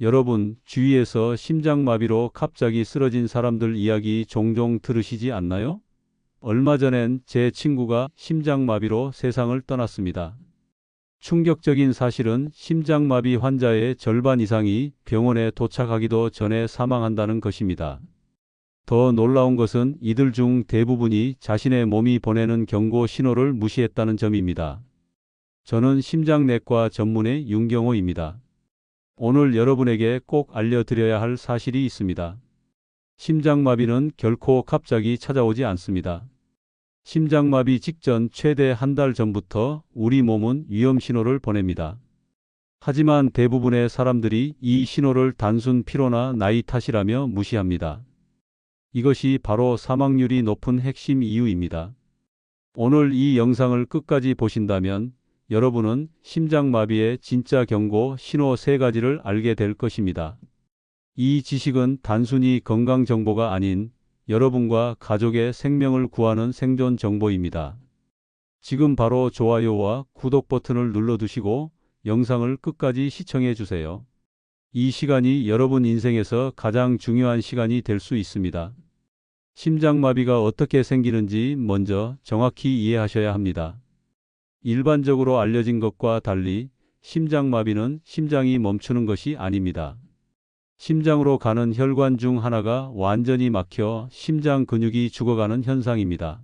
여러분, 주위에서 심장마비로 갑자기 쓰러진 사람들 이야기 종종 들으시지 않나요? 얼마 전엔 제 친구가 심장마비로 세상을 떠났습니다. 충격적인 사실은 심장마비 환자의 절반 이상이 병원에 도착하기도 전에 사망한다는 것입니다. 더 놀라운 것은 이들 중 대부분이 자신의 몸이 보내는 경고 신호를 무시했다는 점입니다. 저는 심장내과 전문의 윤경호입니다. 오늘 여러분에게 꼭 알려드려야 할 사실이 있습니다. 심장마비는 결코 갑자기 찾아오지 않습니다. 심장마비 직전 최대 한 달 전부터 우리 몸은 위험 신호를 보냅니다. 하지만 대부분의 사람들이 이 신호를 단순 피로나 나이 탓이라며 무시합니다. 이것이 바로 사망률이 높은 핵심 이유입니다. 오늘 이 영상을 끝까지 보신다면 여러분은 심장마비의 진짜 경고 신호 3가지를 알게 될 것입니다. 이 지식은 단순히 건강 정보가 아닌 여러분과 가족의 생명을 구하는 생존 정보입니다. 지금 바로 좋아요와 구독 버튼을 눌러두시고 영상을 끝까지 시청해 주세요. 이 시간이 여러분 인생에서 가장 중요한 시간이 될 수 있습니다. 심장마비가 어떻게 생기는지 먼저 정확히 이해하셔야 합니다. 일반적으로 알려진 것과 달리 심장마비는 심장이 멈추는 것이 아닙니다. 심장으로 가는 혈관 중 하나가 완전히 막혀 심장 근육이 죽어가는 현상입니다.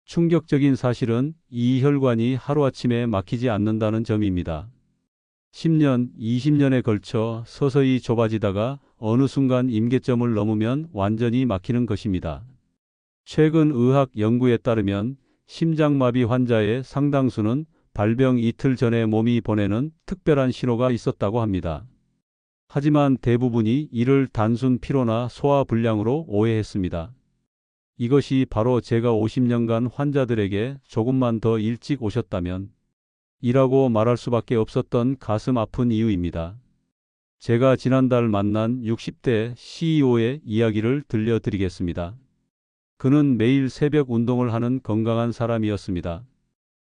충격적인 사실은 이 혈관이 하루아침에 막히지 않는다는 점입니다. 10년, 20년에 걸쳐 서서히 좁아지다가 어느 순간 임계점을 넘으면 완전히 막히는 것입니다. 최근 의학 연구에 따르면 심장마비 환자의 상당수는 발병 이틀 전에 몸이 보내는 특별한 신호가 있었다고 합니다. 하지만 대부분이 이를 단순 피로나 소화불량으로 오해했습니다. 이것이 바로 제가 50년간 환자들에게 조금만 더 일찍 오셨다면 이라고 말할 수밖에 없었던 가슴 아픈 이유입니다. 제가 지난달 만난 60대 CEO의 이야기를 들려드리겠습니다. 그는 매일 새벽 운동을 하는 건강한 사람이었습니다.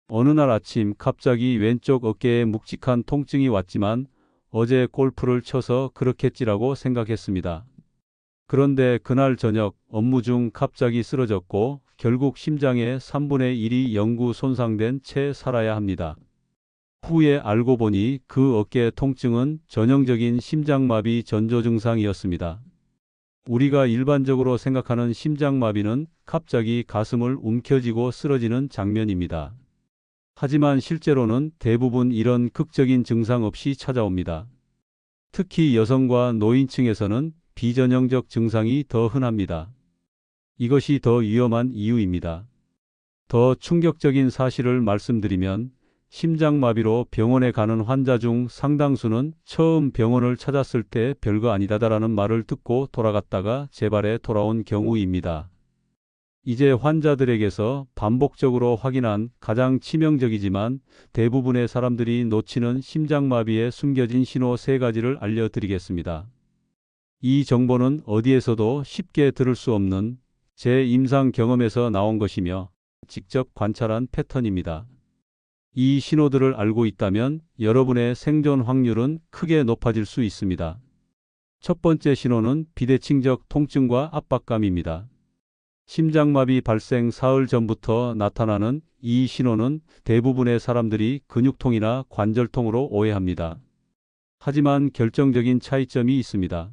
어느 날 아침 갑자기 왼쪽 어깨에 묵직한 통증이 왔지만 어제 골프를 쳐서 그렇겠지라고 생각했습니다. 그런데 그날 저녁 업무 중 갑자기 쓰러졌고 결국 심장의 3분의 1이 영구 손상된 채 살아야 합니다. 후에 알고 보니 그 어깨 통증은 전형적인 심장마비 전조 증상이었습니다. 우리가 일반적으로 생각하는 심장마비는 갑자기 가슴을 움켜쥐고 쓰러지는 장면입니다. 하지만 실제로는 대부분 이런 극적인 증상 없이 찾아옵니다. 특히 여성과 노인층에서는 비전형적 증상이 더 흔합니다. 이것이 더 위험한 이유입니다. 더 충격적인 사실을 말씀드리면 심장마비로 병원에 가는 환자 중 상당수는 처음 병원을 찾았을 때 별거 아니다라는 말을 듣고 돌아갔다가 재발에 돌아온 경우입니다. 이제 환자들에게서 반복적으로 확인한 가장 치명적이지만 대부분의 사람들이 놓치는 심장마비의 숨겨진 신호 3가지를 알려드리겠습니다. 이 정보는 어디에서도 쉽게 들을 수 없는 제 임상 경험에서 나온 것이며 직접 관찰한 패턴입니다. 이 신호들을 알고 있다면 여러분의 생존 확률은 크게 높아질 수 있습니다. 첫 번째 신호는 비대칭적 통증과 압박감입니다. 심장마비 발생 사흘 전부터 나타나는 이 신호는 대부분의 사람들이 근육통이나 관절통으로 오해합니다. 하지만 결정적인 차이점이 있습니다.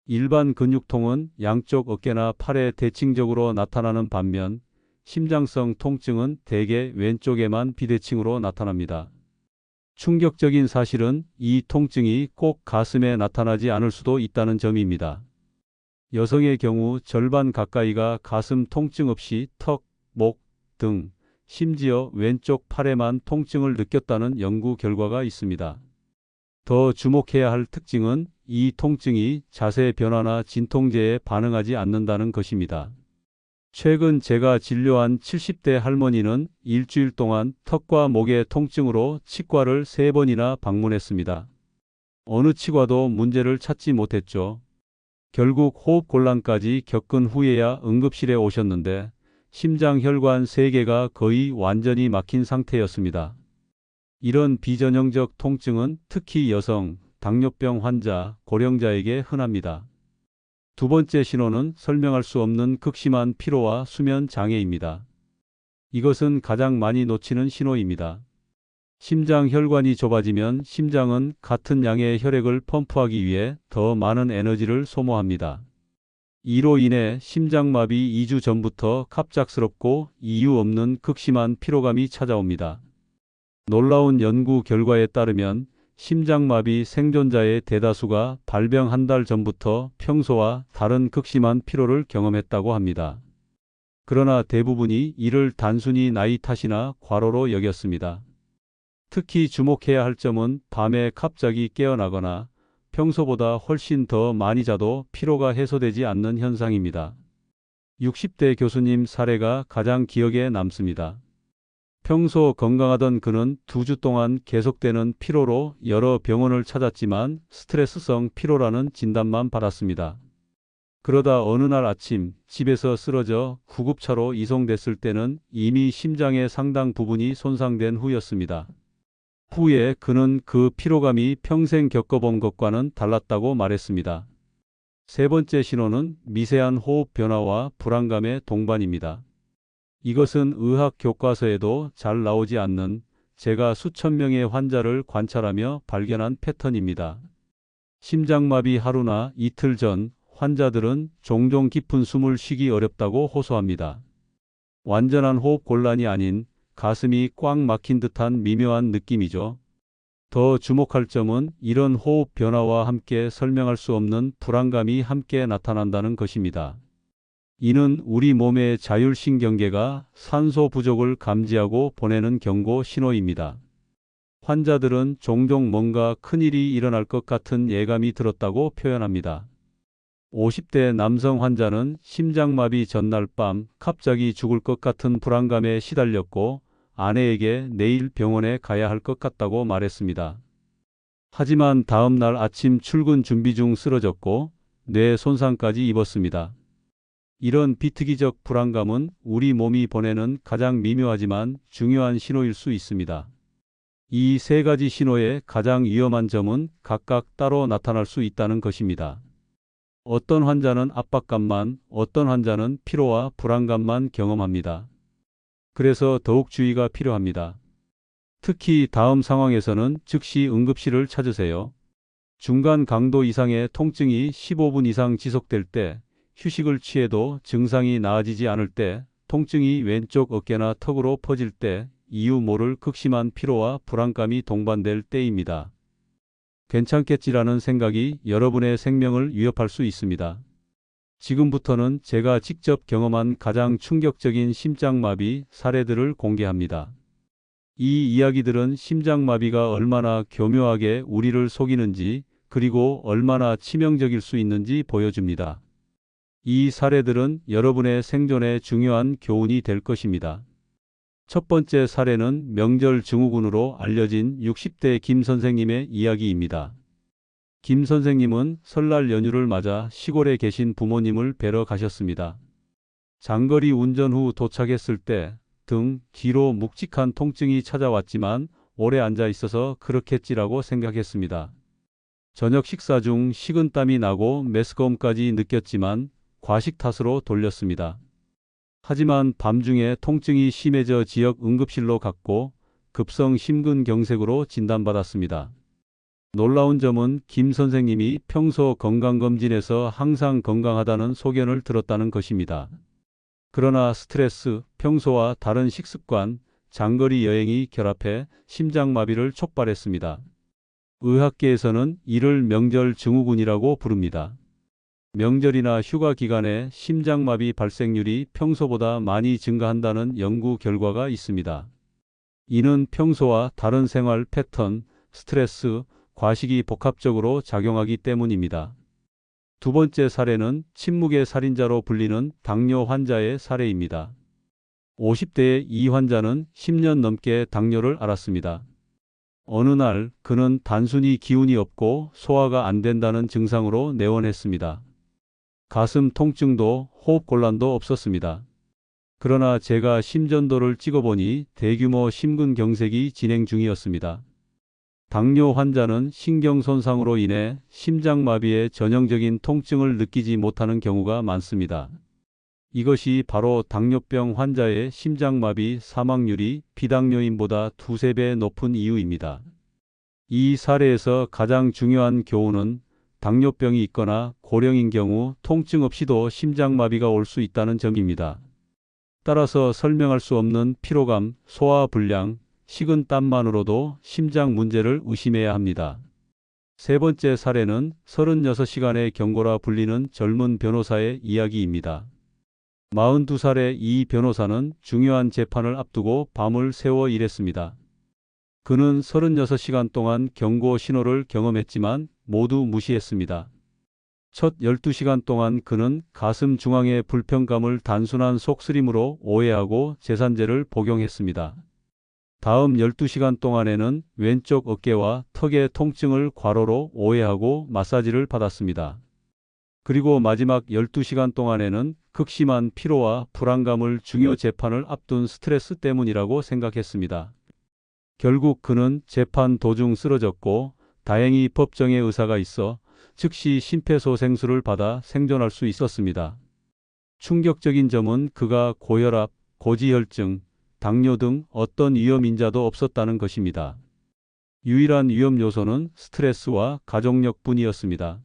일반 근육통은 양쪽 어깨나 팔에 대칭적으로 나타나는 반면 심장성 통증은 대개 왼쪽에만 비대칭으로 나타납니다. 충격적인 사실은 이 통증이 꼭 가슴에 나타나지 않을 수도 있다는 점입니다. 여성의 경우 절반 가까이가 가슴 통증 없이 턱, 목, 등, 심지어 왼쪽 팔에만 통증을 느꼈다는 연구 결과가 있습니다. 더 주목해야 할 특징은 이 통증이 자세 변화나 진통제에 반응하지 않는다는 것입니다. 최근 제가 진료한 70대 할머니는 일주일 동안 턱과 목의 통증으로 치과를 3번이나 방문했습니다. 어느 치과도 문제를 찾지 못했죠. 결국 호흡곤란까지 겪은 후에야 응급실에 오셨는데 심장혈관 3개가 거의 완전히 막힌 상태였습니다. 이런 비전형적 통증은 특히 여성, 당뇨병 환자, 고령자에게 흔합니다. 두 번째 신호는 설명할 수 없는 극심한 피로와 수면 장애입니다. 이것은 가장 많이 놓치는 신호입니다. 심장 혈관이 좁아지면 심장은 같은 양의 혈액을 펌프하기 위해 더 많은 에너지를 소모합니다. 이로 인해 심장마비 2주 전부터 갑작스럽고 이유 없는 극심한 피로감이 찾아옵니다. 놀라운 연구 결과에 따르면 심장마비 생존자의 대다수가 발병 한 달 전부터 평소와 다른 극심한 피로를 경험했다고 합니다. 그러나 대부분이 이를 단순히 나이 탓이나 과로로 여겼습니다. 특히 주목해야 할 점은 밤에 갑자기 깨어나거나 평소보다 훨씬 더 많이 자도 피로가 해소되지 않는 현상입니다. 60대 교수님 사례가 가장 기억에 남습니다. 평소 건강하던 그는 2주 동안 계속되는 피로로 여러 병원을 찾았지만 스트레스성 피로라는 진단만 받았습니다. 그러다 어느 날 아침 집에서 쓰러져 구급차로 이송됐을 때는 이미 심장의 상당 부분이 손상된 후였습니다. 후에 그는 그 피로감이 평생 겪어본 것과는 달랐다고 말했습니다. 세 번째 신호는 미세한 호흡 변화와 불안감의 동반입니다. 이것은 의학 교과서에도 잘 나오지 않는 제가 수천 명의 환자를 관찰하며 발견한 패턴입니다. 심장마비 하루나 이틀 전 환자들은 종종 깊은 숨을 쉬기 어렵다고 호소합니다. 완전한 호흡 곤란이 아닌 가슴이 꽉 막힌 듯한 미묘한 느낌이죠. 더 주목할 점은 이런 호흡 변화와 함께 설명할 수 없는 불안감이 함께 나타난다는 것입니다. 이는 우리 몸의 자율신경계가 산소 부족을 감지하고 보내는 경고 신호입니다. 환자들은 종종 뭔가 큰일이 일어날 것 같은 예감이 들었다고 표현합니다. 50대 남성 환자는 심장마비 전날 밤 갑자기 죽을 것 같은 불안감에 시달렸고 아내에게 내일 병원에 가야 할 것 같다고 말했습니다. 하지만 다음 날 아침 출근 준비 중 쓰러졌고 뇌 손상까지 입었습니다. 이런 비특이적 불안감은 우리 몸이 보내는 가장 미묘하지만 중요한 신호일 수 있습니다. 이 세 가지 신호의 가장 위험한 점은 각각 따로 나타날 수 있다는 것입니다. 어떤 환자는 압박감만, 어떤 환자는 피로와 불안감만 경험합니다. 그래서 더욱 주의가 필요합니다. 특히 다음 상황에서는 즉시 응급실을 찾으세요. 중간 강도 이상의 통증이 15분 이상 지속될 때, 휴식을 취해도 증상이 나아지지 않을 때, 통증이 왼쪽 어깨나 턱으로 퍼질 때, 이유 모를 극심한 피로와 불안감이 동반될 때입니다. 괜찮겠지라는 생각이 여러분의 생명을 위협할 수 있습니다. 지금부터는 제가 직접 경험한 가장 충격적인 심장마비 사례들을 공개합니다. 이 이야기들은 심장마비가 얼마나 교묘하게 우리를 속이는지 그리고 얼마나 치명적일 수 있는지 보여줍니다. 이 사례들은 여러분의 생존에 중요한 교훈이 될 것입니다. 첫 번째 사례는 명절 증후군으로 알려진 60대 김 선생님의 이야기입니다. 김 선생님은 설날 연휴를 맞아 시골에 계신 부모님을 뵈러 가셨습니다. 장거리 운전 후 도착했을 때 등 뒤로 묵직한 통증이 찾아왔지만 오래 앉아 있어서 그렇겠지라고 생각했습니다. 저녁 식사 중 식은땀이 나고 메스꺼움까지 느꼈지만 과식 탓으로 돌렸습니다. 하지만 밤중에 통증이 심해져 지역 응급실로 갔고 급성 심근경색으로 진단받았습니다. 놀라운 점은 김 선생님이 평소 건강검진에서 항상 건강하다는 소견을 들었다는 것입니다. 그러나 스트레스, 평소와 다른 식습관, 장거리 여행이 결합해 심장마비를 촉발했습니다. 의학계에서는 이를 명절 증후군이라고 부릅니다. 명절이나 휴가 기간에 심장마비 발생률이 평소보다 많이 증가한다는 연구 결과가 있습니다. 이는 평소와 다른 생활 패턴, 스트레스, 과식이 복합적으로 작용하기 때문입니다. 두 번째 사례는 침묵의 살인자로 불리는 당뇨 환자의 사례입니다. 50대의 이 환자는 10년 넘게 당뇨를 앓았습니다. 어느 날 그는 단순히 기운이 없고 소화가 안 된다는 증상으로 내원했습니다. 가슴 통증도 호흡곤란도 없었습니다. 그러나 제가 심전도를 찍어보니 대규모 심근경색이 진행 중이었습니다. 당뇨 환자는 신경 손상으로 인해 심장마비의 전형적인 통증을 느끼지 못하는 경우가 많습니다. 이것이 바로 당뇨병 환자의 심장마비 사망률이 비당뇨인보다 두세 배 높은 이유입니다. 이 사례에서 가장 중요한 교훈은 당뇨병이 있거나 고령인 경우 통증 없이도 심장마비가 올 수 있다는 점입니다. 따라서 설명할 수 없는 피로감, 소화불량, 식은 땀만으로도 심장 문제를 의심해야 합니다. 세 번째 사례는 36시간의 경고라 불리는 젊은 변호사의 이야기입니다. 42살의 이 변호사는 중요한 재판을 앞두고 밤을 새워 일했습니다. 그는 36시간 동안 경고 신호를 경험했지만 모두 무시했습니다. 첫 12시간 동안 그는 가슴 중앙의 불편감을 단순한 속쓰림으로 오해하고 제산제를 복용했습니다. 다음 12시간 동안에는 왼쪽 어깨와 턱의 통증을 과로로 오해하고 마사지를 받았습니다. 그리고 마지막 12시간 동안에는 극심한 피로와 불안감을 중요 재판을 앞둔 스트레스 때문이라고 생각했습니다. 결국 그는 재판 도중 쓰러졌고 다행히 법정에 의사가 있어 즉시 심폐소생술을 받아 생존할 수 있었습니다. 충격적인 점은 그가 고혈압, 고지혈증, 당뇨 등 어떤 위험 인자도 없었다는 것입니다. 유일한 위험 요소는 스트레스와 가족력뿐이었습니다.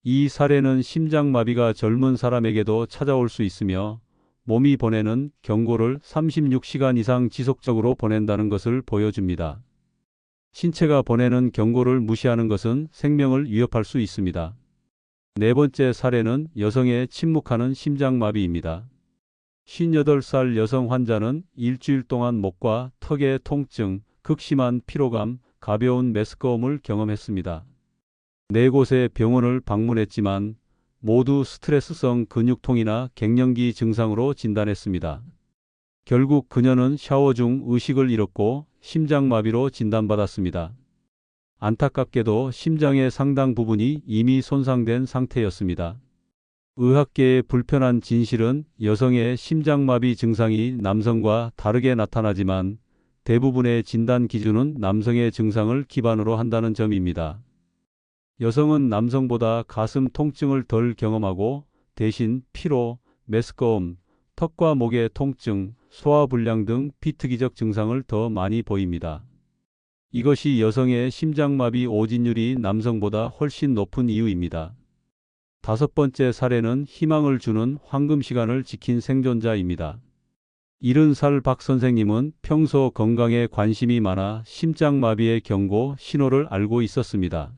이 사례는 심장마비가 젊은 사람에게도 찾아올 수 있으며 몸이 보내는 경고를 36시간 이상 지속적으로 보낸다는 것을 보여줍니다. 신체가 보내는 경고를 무시하는 것은 생명을 위협할 수 있습니다. 네 번째 사례는 여성의 침묵하는 심장마비입니다. 58살 여성 환자는 일주일 동안 목과 턱의 통증, 극심한 피로감, 가벼운 메스꺼움을 경험했습니다. 네 곳의 병원을 방문했지만 모두 스트레스성 근육통이나 갱년기 증상으로 진단했습니다. 결국 그녀는 샤워 중 의식을 잃었고 심장마비로 진단받았습니다. 안타깝게도 심장의 상당 부분이 이미 손상된 상태였습니다. 의학계의 불편한 진실은 여성의 심장마비 증상이 남성과 다르게 나타나지만 대부분의 진단 기준은 남성의 증상을 기반으로 한다는 점입니다. 여성은 남성보다 가슴 통증을 덜 경험하고 대신 피로, 메스꺼움, 턱과 목의 통증, 소화불량 등 비특이적 증상을 더 많이 보입니다. 이것이 여성의 심장마비 오진율이 남성보다 훨씬 높은 이유입니다. 다섯 번째 사례는 희망을 주는 황금 시간을 지킨 생존자입니다. 70살 박 선생님은 평소 건강에 관심이 많아 심장마비의 경고 신호를 알고 있었습니다.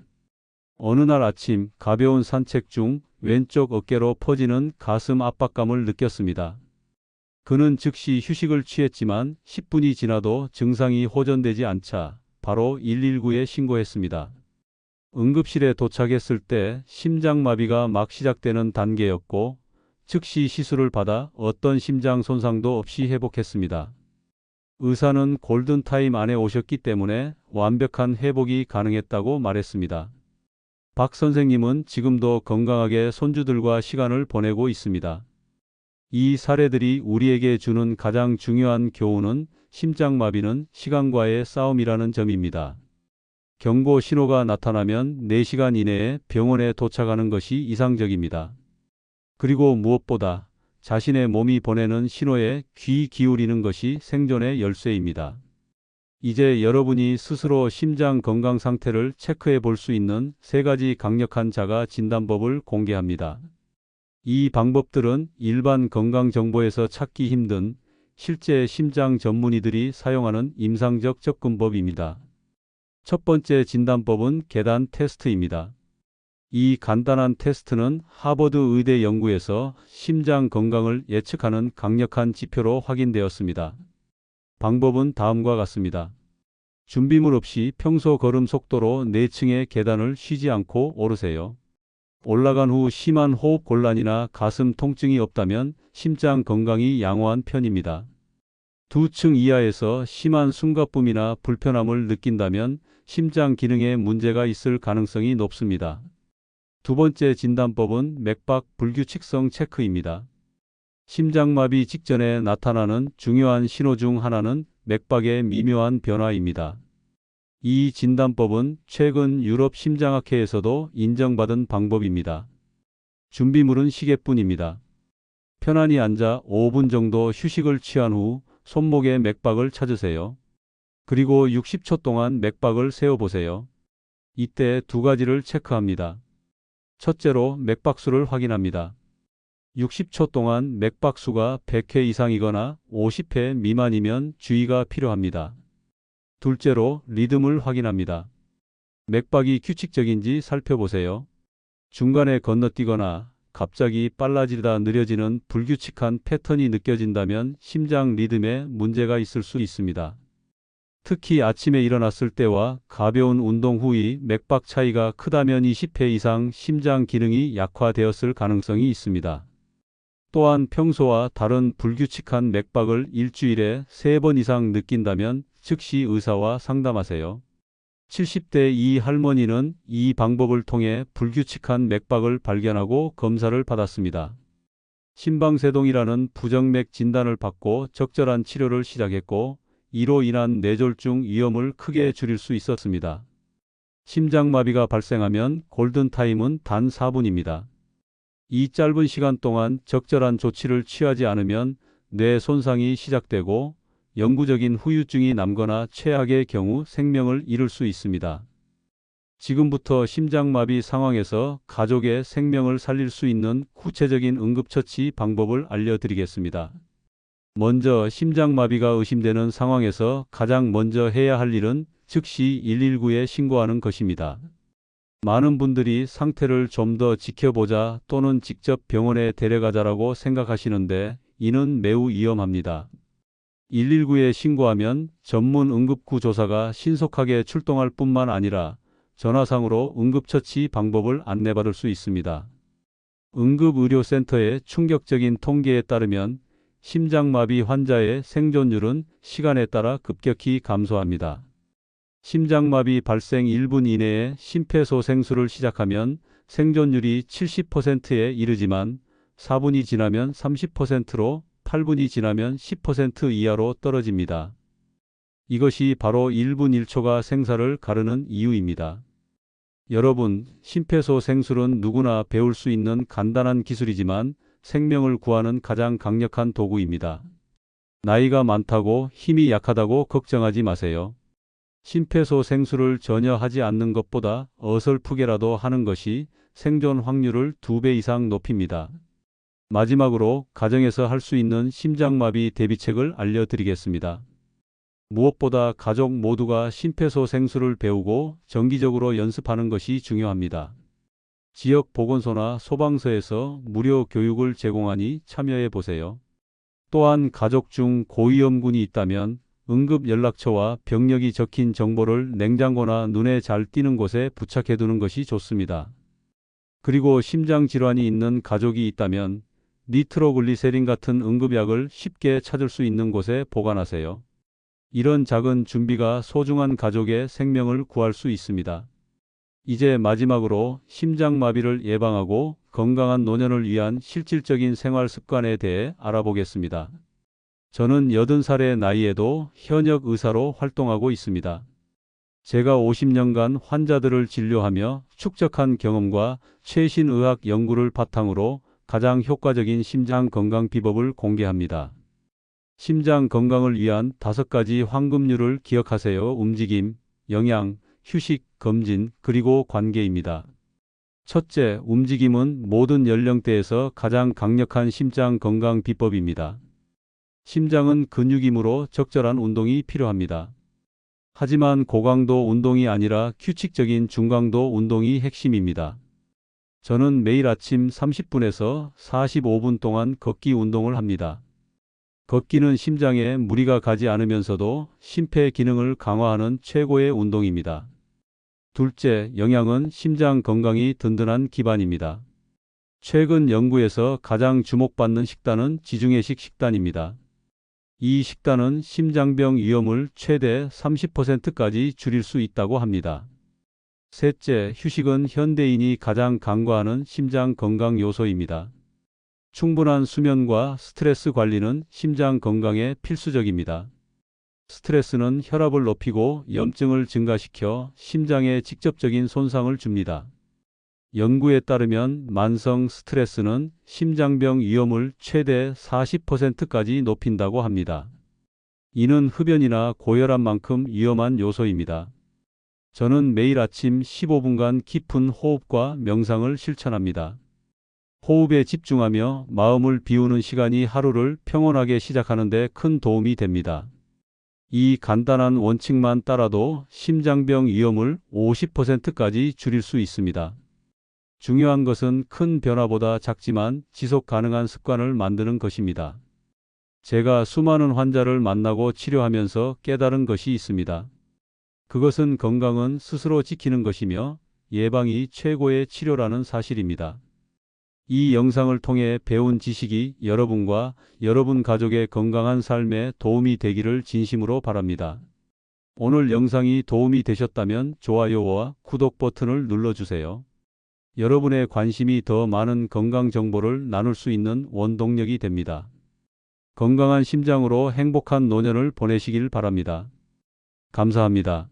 어느 날 아침 가벼운 산책 중 왼쪽 어깨로 퍼지는 가슴 압박감을 느꼈습니다. 그는 즉시 휴식을 취했지만 10분이 지나도 증상이 호전되지 않자 바로 119에 신고했습니다. 응급실에 도착했을 때 심장마비가 막 시작되는 단계였고 즉시 시술을 받아 어떤 심장 손상도 없이 회복했습니다. 의사는 골든타임 안에 오셨기 때문에 완벽한 회복이 가능했다고 말했습니다. 박 선생님은 지금도 건강하게 손주들과 시간을 보내고 있습니다. 이 사례들이 우리에게 주는 가장 중요한 교훈은 심장마비는 시간과의 싸움이라는 점입니다. 경고 신호가 나타나면 4시간 이내에 병원에 도착하는 것이 이상적입니다. 그리고 무엇보다 자신의 몸이 보내는 신호에 귀 기울이는 것이 생존의 열쇠입니다. 이제 여러분이 스스로 심장 건강 상태를 체크해 볼 수 있는 3가지 강력한 자가 진단법을 공개합니다. 이 방법들은 일반 건강 정보에서 찾기 힘든 실제 심장 전문의들이 사용하는 임상적 접근법입니다. 첫 번째 진단법은 계단 테스트입니다. 이 간단한 테스트는 하버드 의대 연구에서 심장 건강을 예측하는 강력한 지표로 확인되었습니다. 방법은 다음과 같습니다. 준비물 없이 평소 걸음 속도로 4층의 계단을 쉬지 않고 오르세요. 올라간 후 심한 호흡 곤란이나 가슴 통증이 없다면 심장 건강이 양호한 편입니다. 2층 이하에서 심한 숨가쁨이나 불편함을 느낀다면 심장 기능에 문제가 있을 가능성이 높습니다. 두 번째 진단법은 맥박 불규칙성 체크입니다. 심장마비 직전에 나타나는 중요한 신호 중 하나는 맥박의 미묘한 변화입니다. 이 진단법은 최근 유럽 심장학회에서도 인정받은 방법입니다. 준비물은 시계뿐입니다. 편안히 앉아 5분 정도 휴식을 취한 후 손목의 맥박을 찾으세요. 그리고 60초 동안 맥박을 세어보세요. 이때 두 가지를 체크합니다. 첫째로 맥박수를 확인합니다. 60초 동안 맥박수가 100회 이상이거나 50회 미만이면 주의가 필요합니다. 둘째로 리듬을 확인합니다. 맥박이 규칙적인지 살펴보세요. 중간에 건너뛰거나 갑자기 빨라지다 느려지는 불규칙한 패턴이 느껴진다면 심장 리듬에 문제가 있을 수 있습니다. 특히 아침에 일어났을 때와 가벼운 운동 후의 맥박 차이가 크다면 20회 이상 심장 기능이 약화되었을 가능성이 있습니다. 또한 평소와 다른 불규칙한 맥박을 일주일에 3번 이상 느낀다면 즉시 의사와 상담하세요. 70대 이 할머니는 이 방법을 통해 불규칙한 맥박을 발견하고 검사를 받았습니다. 심방세동이라는 부정맥 진단을 받고 적절한 치료를 시작했고 이로 인한 뇌졸중 위험을 크게 줄일 수 있었습니다. 심장마비가 발생하면 골든타임은 단 4분입니다. 이 짧은 시간 동안 적절한 조치를 취하지 않으면 뇌 손상이 시작되고 영구적인 후유증이 남거나 최악의 경우 생명을 잃을 수 있습니다. 지금부터 심장마비 상황에서 가족의 생명을 살릴 수 있는 구체적인 응급처치 방법을 알려드리겠습니다. 먼저 심장마비가 의심되는 상황에서 가장 먼저 해야 할 일은 즉시 119에 신고하는 것입니다. 많은 분들이 상태를 좀 더 지켜보자 또는 직접 병원에 데려가자라고 생각하시는데 이는 매우 위험합니다. 119에 신고하면 전문 응급구조사가 신속하게 출동할 뿐만 아니라 전화상으로 응급처치 방법을 안내받을 수 있습니다. 응급의료센터의 충격적인 통계에 따르면 심장마비 환자의 생존율은 시간에 따라 급격히 감소합니다. 심장마비 발생 1분 이내에 심폐소생술을 시작하면 생존율이 70%에 이르지만 4분이 지나면 30%로 8분이 지나면 10% 이하로 떨어집니다. 이것이 바로 1분 1초가 생사를 가르는 이유입니다. 여러분, 심폐소생술은 누구나 배울 수 있는 간단한 기술이지만 생명을 구하는 가장 강력한 도구입니다. 나이가 많다고 힘이 약하다고 걱정하지 마세요. 심폐소생술을 전혀 하지 않는 것보다 어설프게라도 하는 것이 생존 확률을 2배 이상 높입니다. 마지막으로 가정에서 할 수 있는 심장마비 대비책을 알려드리겠습니다. 무엇보다 가족 모두가 심폐소생술을 배우고 정기적으로 연습하는 것이 중요합니다. 지역 보건소나 소방서에서 무료 교육을 제공하니 참여해 보세요. 또한 가족 중 고위험군이 있다면 응급 연락처와 병력이 적힌 정보를 냉장고나 눈에 잘 띄는 곳에 부착해 두는 것이 좋습니다. 그리고 심장질환이 있는 가족이 있다면 니트로글리세린 같은 응급약을 쉽게 찾을 수 있는 곳에 보관하세요. 이런 작은 준비가 소중한 가족의 생명을 구할 수 있습니다. 이제 마지막으로 심장마비를 예방하고 건강한 노년을 위한 실질적인 생활 습관에 대해 알아보겠습니다. 저는 80살의 나이에도 현역 의사로 활동하고 있습니다. 제가 50년간 환자들을 진료하며 축적한 경험과 최신 의학 연구를 바탕으로 가장 효과적인 심장 건강 비법을 공개합니다. 심장 건강을 위한 5가지 황금률을 기억하세요. 움직임, 영양, 휴식, 검진, 그리고 관계입니다. 첫째, 움직임은 모든 연령대에서 가장 강력한 심장 건강 비법입니다. 심장은 근육이므로 적절한 운동이 필요합니다. 하지만 고강도 운동이 아니라 규칙적인 중강도 운동이 핵심입니다. 저는 매일 아침 30분에서 45분 동안 걷기 운동을 합니다. 걷기는 심장에 무리가 가지 않으면서도 심폐 기능을 강화하는 최고의 운동입니다. 둘째, 영양은 심장 건강이 든든한 기반입니다. 최근 연구에서 가장 주목받는 식단은 지중해식 식단입니다. 이 식단은 심장병 위험을 최대 30%까지 줄일 수 있다고 합니다. 셋째, 휴식은 현대인이 가장 간과하는 심장 건강 요소입니다. 충분한 수면과 스트레스 관리는 심장 건강에 필수적입니다. 스트레스는 혈압을 높이고 염증을 증가시켜 심장에 직접적인 손상을 줍니다. 연구에 따르면 만성 스트레스는 심장병 위험을 최대 40%까지 높인다고 합니다. 이는 흡연이나 고혈압만큼 위험한 요소입니다. 저는 매일 아침 15분간 깊은 호흡과 명상을 실천합니다. 호흡에 집중하며 마음을 비우는 시간이 하루를 평온하게 시작하는 데 큰 도움이 됩니다. 이 간단한 원칙만 따라도 심장병 위험을 50%까지 줄일 수 있습니다. 중요한 것은 큰 변화보다 작지만 지속 가능한 습관을 만드는 것입니다. 제가 수많은 환자를 만나고 치료하면서 깨달은 것이 있습니다. 그것은 건강은 스스로 지키는 것이며 예방이 최고의 치료라는 사실입니다. 이 영상을 통해 배운 지식이 여러분과 여러분 가족의 건강한 삶에 도움이 되기를 진심으로 바랍니다. 오늘 영상이 도움이 되셨다면 좋아요와 구독 버튼을 눌러주세요. 여러분의 관심이 더 많은 건강 정보를 나눌 수 있는 원동력이 됩니다. 건강한 심장으로 행복한 노년을 보내시길 바랍니다. 감사합니다.